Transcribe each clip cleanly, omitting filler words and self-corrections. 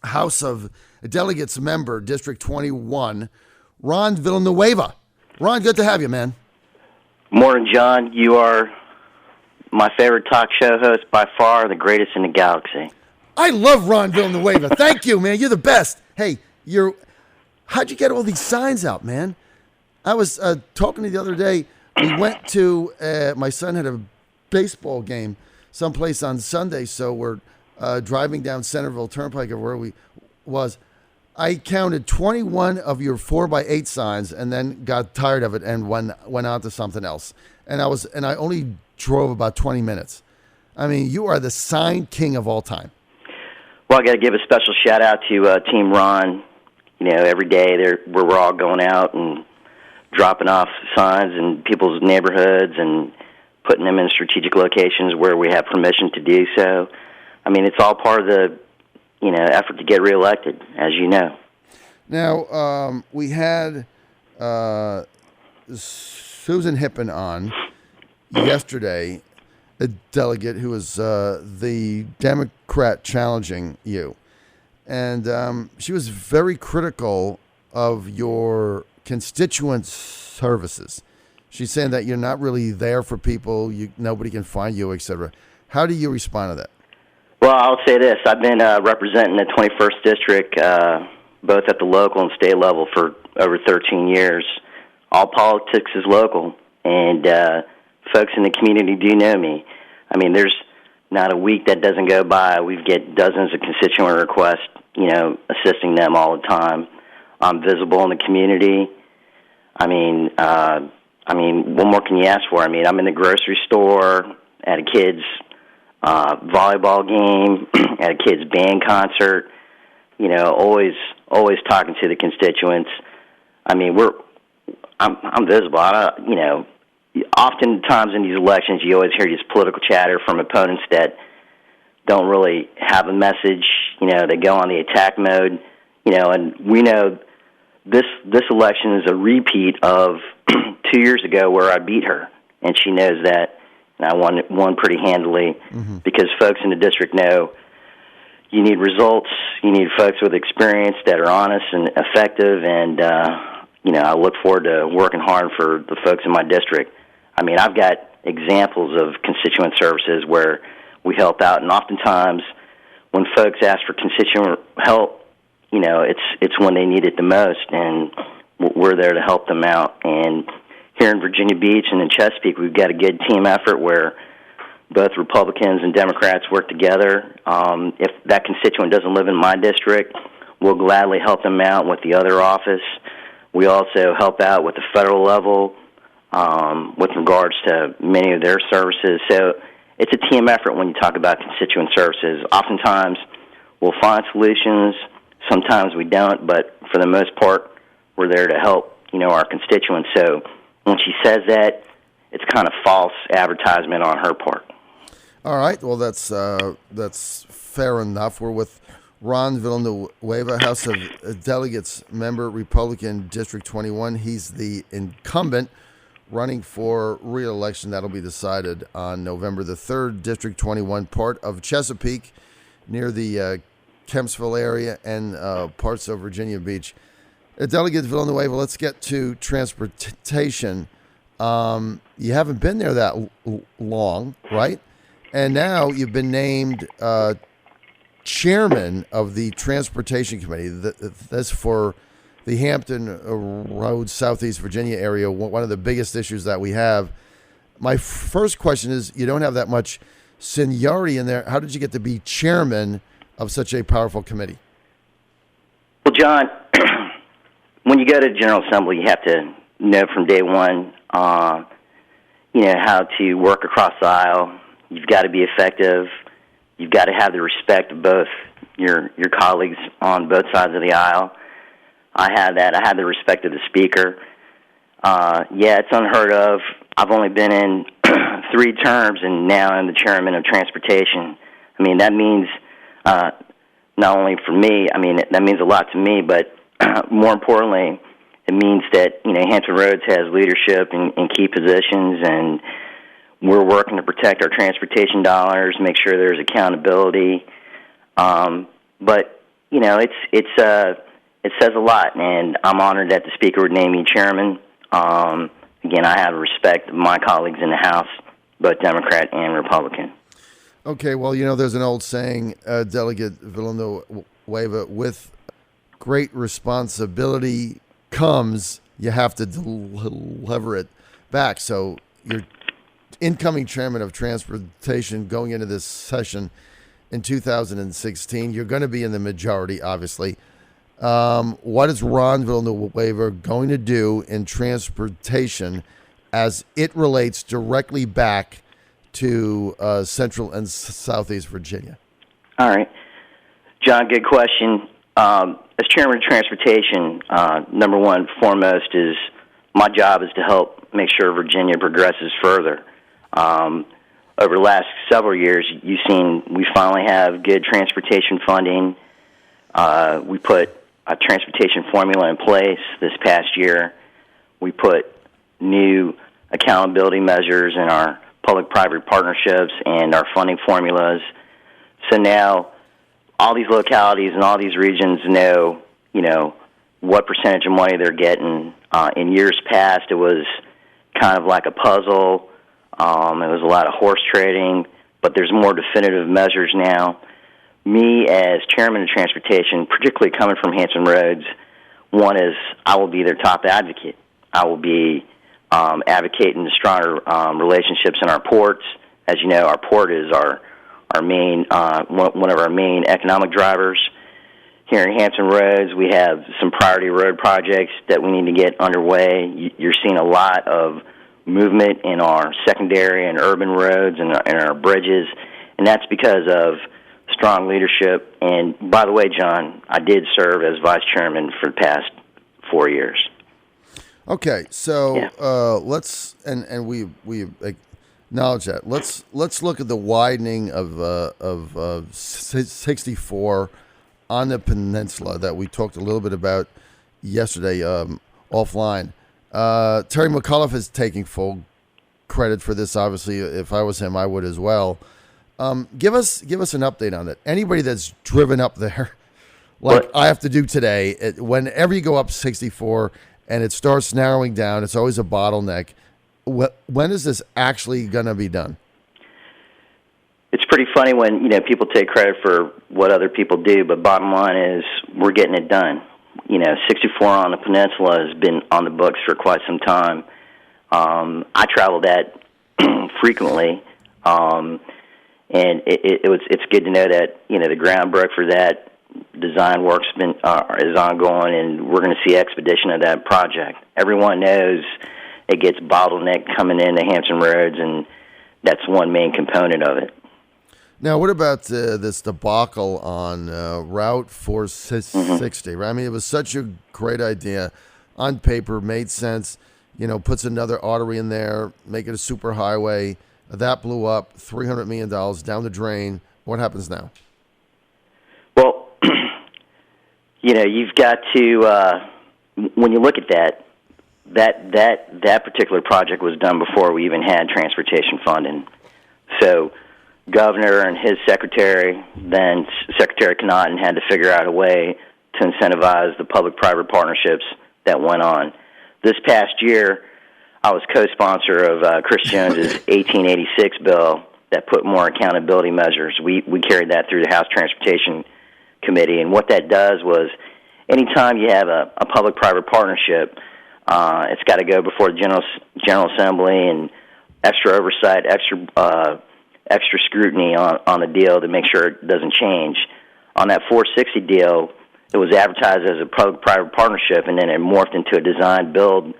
House of Delegates member, District 21, Ron Villanueva. Ron, good to have you, man. Morning, John. You are my favorite talk show host by far, the greatest in the galaxy. I love Ron Villanueva. Thank you, man. You're the best. Hey, how'd you get all these signs out, man? I was talking to you the other day. We went to, my son had a baseball game someplace on Sunday, so we're driving down Centerville Turnpike or where we was. I counted 21 of your 4x8 signs and then got tired of it and went on to something else. And I only drove about 20 minutes. I mean, you are the sign king of all time. Well, I got to give a special shout out to Team Ron. You know, every day we're all going out and dropping off signs in people's neighborhoods and putting them in strategic locations where we have permission to do so. I mean, it's all part of the, effort to get reelected, as you know. Now, we had Susan Hippen on yesterday, a delegate who was the Democrat challenging you. And she was very critical of your constituent services. She's saying that you're not really there for people, nobody can find you, etc. How do you respond to that? Well, I'll say this. I've been representing the 21st District, both at the local and state level, for over 13 years. All politics is local, and folks in the community do know me. I mean, there's not a week that doesn't go by. We get dozens of constituent requests, assisting them all the time. I'm visible in the community. I mean, what more can you ask for? I mean, I'm in the grocery store, at a kid's volleyball game, at a kid's band concert. Always talking to the constituents. I mean, I'm visible. Oftentimes in these elections, you always hear this political chatter from opponents that don't really have a message. They go on the attack mode. And we know this election is a repeat of 2 years ago where I beat her, and she knows that. And I won pretty handily because folks in the district know you need results. You need folks with experience that are honest and effective, and I look forward to working hard for the folks in my district. I mean, I've got examples of constituent services where we help out, and oftentimes when folks ask for constituent help, it's when they need it the most, and we're there to help them out. And here in Virginia Beach and in Chesapeake, we've got a good team effort where both Republicans and Democrats work together. If that constituent doesn't live in my district, we'll gladly help them out with the other office. We also help out with the federal level with regards to many of their services. So it's a team effort when you talk about constituent services. Oftentimes, we'll find solutions. Sometimes we don't, but for the most part, we're there to help, our constituents. So when she says that, it's kind of false advertisement on her part. All right. Well, that's fair enough. We're with Ron Villanueva, House of Delegates member, Republican District 21. He's the incumbent running for re-election. That'll be decided on November the 3rd. District 21, part of Chesapeake, near the Kempsville area and parts of Virginia Beach. Delegate Villanueva, let's get to transportation. You haven't been there that long, right? And now you've been named chairman of the Transportation Committee. That's for the Hampton Roads, Southeast Virginia area, one of the biggest issues that we have. My first question is, you don't have that much seniority in there. How did you get to be chairman of such a powerful committee? Well, John, when you go to General Assembly, you have to know from day one, how to work across the aisle. You've got to be effective. You've got to have the respect of both your colleagues on both sides of the aisle. I had that. I had the respect of the speaker. It's unheard of. I've only been in 3 terms, and now I'm the chairman of transportation. I mean, that means not only for me, that means a lot to me, but more importantly, it means that, Hampton Roads has leadership in key positions, and we're working to protect our transportation dollars, make sure there's accountability. But it says a lot, and I'm honored that the Speaker would name me chairman. Again, I have respect of my colleagues in the House, both Democrat and Republican. Okay, well, there's an old saying, Delegate Villanueva, with great responsibility comes, you have to deliver it back. So you're incoming chairman of transportation going into this session in 2016. You're going to be in the majority, obviously. What is Ron Villanueva going to do in transportation as it relates directly back to Central and Southeast Virginia? All right. John, good question. As chairman of transportation, number one, foremost, is my job is to help make sure Virginia progresses further. Over the last several years, you've seen we finally have good transportation funding. We put a transportation formula in place this past year. We put new accountability measures in our public-private partnerships and our funding formulas. So now all these localities and all these regions know, what percentage of money they're getting. In years past, it was kind of like a puzzle. It was a lot of horse trading, but there's more definitive measures now. Me, as chairman of transportation, particularly coming from Hampton Roads, one is I will be their top advocate. I will be advocating the stronger relationships in our ports. As you know, our port is our main one of our main economic drivers. Here in Hampton Roads, we have some priority road projects that we need to get underway. You're seeing a lot of movement in our secondary and urban roads and our bridges, and that's because of strong leadership. And by the way, John, I did serve as vice chairman for the past 4 years. Okay, so let's and we acknowledge that. Let's look at the widening of 64 on the peninsula that we talked a little bit about yesterday offline. Terry McAuliffe is taking full credit for this. Obviously, if I was him, I would as well. Give us an update on it. Anybody that's driven up there, like I have to do today, whenever you go up 64 and it starts narrowing down, it's always a bottleneck. When is this actually going to be done? It's pretty funny when people take credit for what other people do, but bottom line is we're getting it done. 64 on the peninsula has been on the books for quite some time. I travel that frequently, and it's good to know that the groundwork for that design work's is ongoing, and we're going to see expedition of that project. Everyone knows it gets bottlenecked coming into Hampton Roads, and that's one main component of it. Now, what about this debacle on Route 460? Right? I mean, it was such a great idea. On paper, made sense. Puts another artery in there, make it a super highway. That blew up, $300 million down the drain. What happens now? Well, you've got to, when you look at that particular project was done before we even had transportation funding. So Governor and his secretary, then Secretary Connaughton, had to figure out a way to incentivize the public-private partnerships that went on. This past year, I was co-sponsor of Chris Jones's 1886 bill that put more accountability measures. We carried that through the House Transportation Committee, and what that does was anytime you have a public-private partnership, it's got to go before the General Assembly and extra oversight, extra scrutiny on the deal to make sure it doesn't change. On that 460 deal, it was advertised as a public-private partnership, and then it morphed into a design-build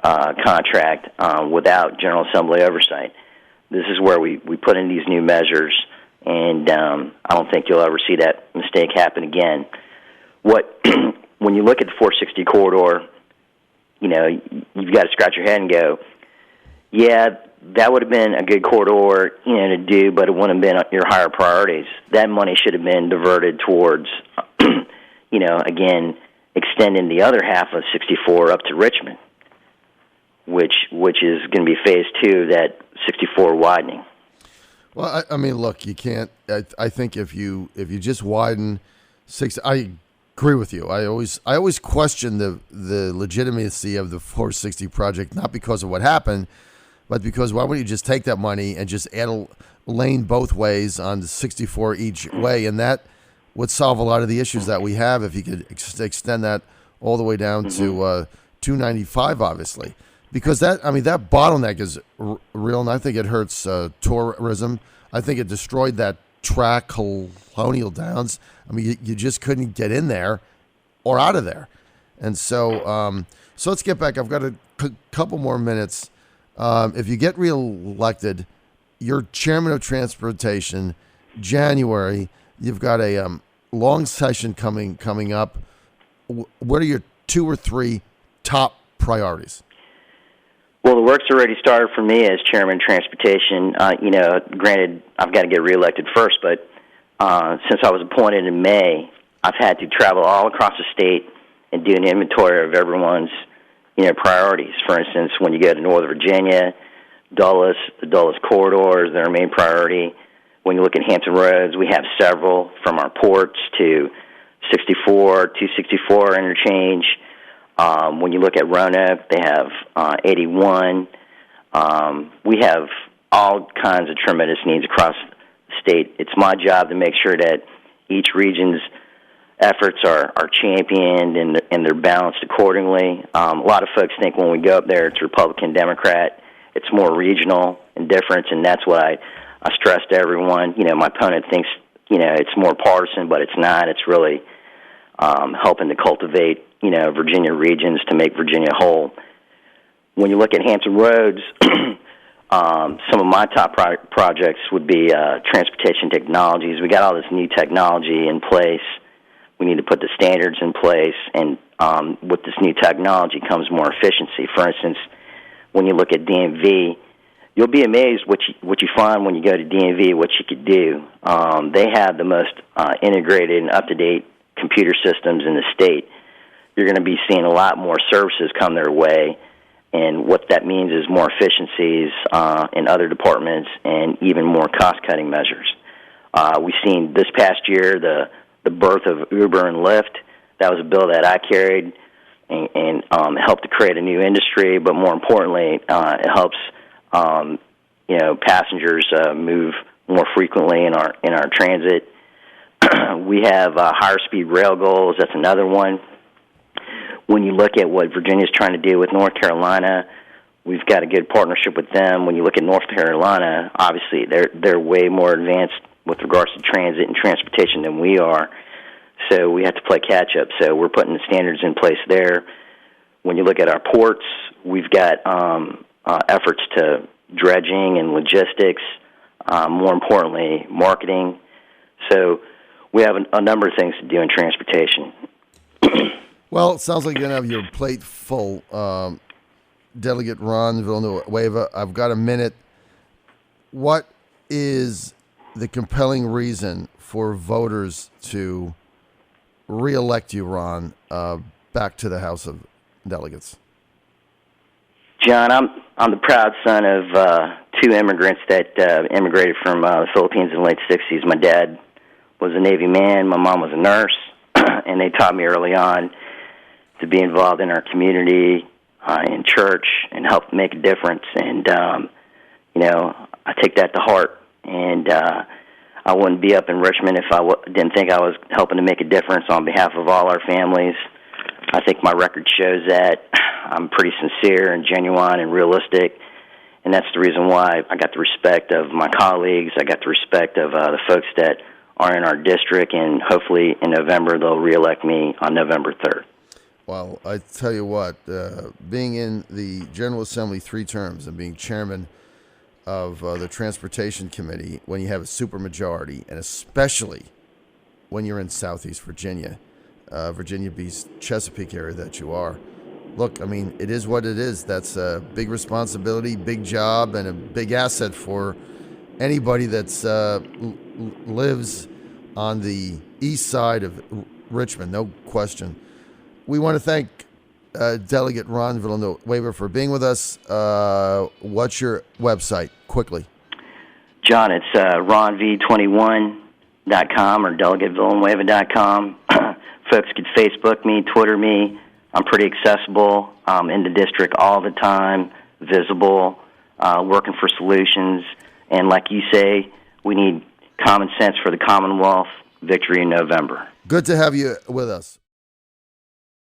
contract without General Assembly oversight. This is where we put in these new measures, and I don't think you'll ever see that mistake happen again. When you look at the 460 corridor, you've got to scratch your head and go, yeah, that would have been a good corridor, to do, but it wouldn't have been your higher priorities. That money should have been diverted towards, again, extending the other half of 64 up to Richmond, which is going to be phase 2, that 64 widening. Well, I mean, look, you can't. I think if you just widen 6, I agree with you. I always question the legitimacy of the 460 project, not because of what happened, but because why wouldn't you just take that money and just add a lane both ways on the 64 each way, and that would solve a lot of the issues that we have if you could extend that all the way down to 295, obviously. Because that bottleneck is real, and I think it hurts tourism. I think it destroyed that track, Colonial Downs. I mean, you just couldn't get in there or out of there. And so let's get back. I've got a couple more minutes. If you get reelected, you're chairman of transportation. January, you've got a long session coming up. What are your 2 or 3 top priorities? Well, the work's already started for me as chairman of transportation. Granted, I've got to get reelected first, but since I was appointed in May, I've had to travel all across the state and do an inventory of everyone's, priorities. For instance, when you go to Northern Virginia, the Dulles corridors, they're our main priority. When you look at Hampton Roads, we have several, from our ports to 64, 264 interchange. When you look at Roanoke, they have 81. We have all kinds of tremendous needs across the state. It's my job to make sure that each region's efforts are championed and they're balanced accordingly. A lot of folks think when we go up there, it's Republican, Democrat. It's more regional and different, and that's what I stress to everyone. My opponent thinks, it's more partisan, but it's not. It's really helping to cultivate, Virginia regions to make Virginia whole. When you look at Hampton Roads, some of my top projects would be transportation technologies. We got all this new technology in place. We need to put the standards in place, and with this new technology comes more efficiency. For instance, when you look at DMV, you'll be amazed what you find when you go to DMV, what you could do. They have the most integrated and up-to-date computer systems in the state. You're going to be seeing a lot more services come their way, and what that means is more efficiencies in other departments and even more cost-cutting measures. We've seen this past year the birth of Uber and Lyft. That was a bill that I carried and helped to create a new industry, but more importantly, it helps passengers move more frequently in our transit. We have higher speed rail goals. That's another one. When you look at what Virginia's trying to do with North Carolina, we've got a good partnership with them. When you look at North Carolina, obviously they're way more advanced with regards to transit and transportation than we are. So we have to play catch up. So we're putting the standards in place there. When you look at our ports, we've got efforts to dredging and logistics, more importantly, marketing. So we have a number of things to do in transportation. Well, it sounds like you're going to have your plate full. Delegate Ron Villanueva, I've got a minute. What is the compelling reason for voters to reelect you, Ron, back to the House of Delegates? John, I'm the proud son of 2 immigrants that immigrated from the Philippines in the late 60s. My dad was a Navy man. My mom was a nurse, and they taught me early on to be involved in our community, in church, and help make a difference. And, I take that to heart. And I wouldn't be up in Richmond if I didn't think I was helping to make a difference on behalf of all our families. I think my record shows that. I'm pretty sincere and genuine and realistic, and that's the reason why I got the respect of my colleagues. I got the respect of the folks that are in our district, and hopefully in November they'll reelect me on November 3rd. Well, I tell you what, being in the General Assembly 3 terms and being chairman of the Transportation Committee when you have a supermajority, and especially when you're in Southeast Virginia, Virginia Beach, Chesapeake area that you are. Look, I mean, it is what it is. That's a big responsibility, big job, and a big asset for anybody that's lives on the east side of Richmond, no question. We want to thank Delegate Ron Villanueva for being with us. What's your website, quickly? John, it's ronv21.com or delegatevillanueva.com. Folks could Facebook me, Twitter me. I'm pretty accessible. I'm in the district all the time, visible, working for solutions. And like you say, we need common sense for the Commonwealth. Victory in November. Good to have you with us.